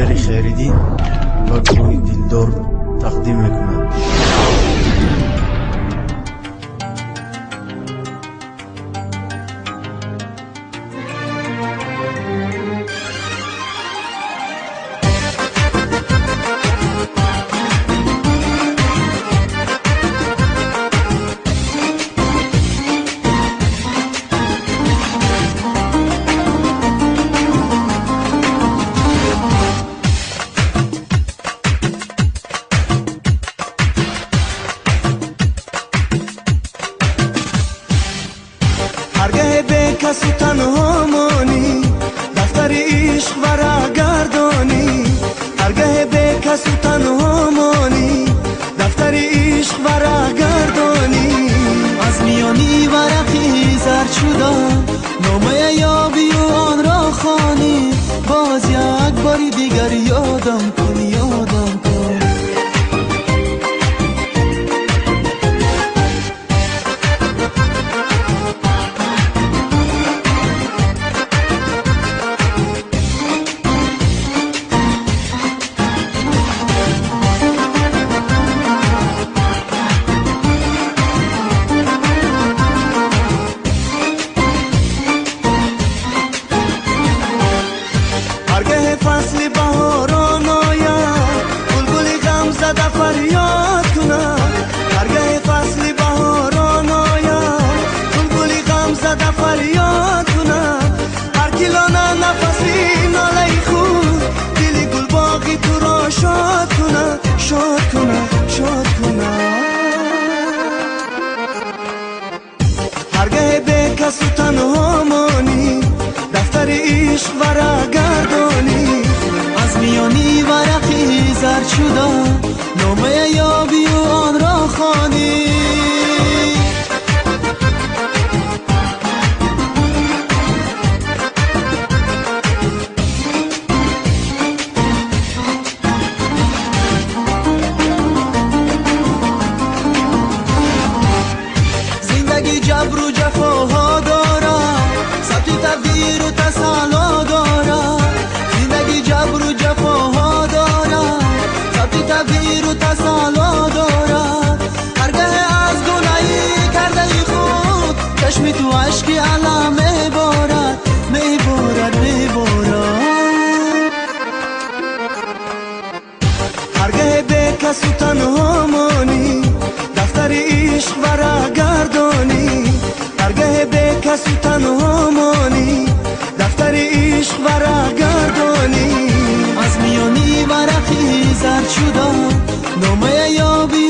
متجر خیریدی و گروه دلدار تقدیم میکند. هرگاه به کس و تنها مانی دفتر عشق ورق گردانی. هرگاه به کس و تنها مانی دفتر عشق ورق گردانی. از میانی ورقی زرد شدم نامه یابی و آن را خوانی. باز یک باری دیگر یادم کن یادم کن. هرگاه فصل بهاران آید بلبل غم زده فریاد کند. هرگاه فصل بهاران آید بلبل غم زده فریاد کند. هر کلانه نفسی ناله خود دل گل باغی تو را شاد کند شاد کند شاد کند. هرگاه به کس و تنها مانی دفتر عشق ورق گردانی. از میانی ورقی زرد شدم نامه یابی و آن را خوانی. زندگی جبر و جفاها دارد ثبت تقدیر و تسلا دارد. زندگی جبر و جفاها دارد ثبت تقدیر و تسلا دارد. هرگاه از گناهی کرده خود چشم تو عشقی علم میبارد میبارد میبارد. هرگاه به کس و تنها مانی دفتر عشق ورق گردانی. هرگاه به کس و تنها مانی دفتر عشق ورق گردانی. از میانی ورقی زرد شدم نامه یابی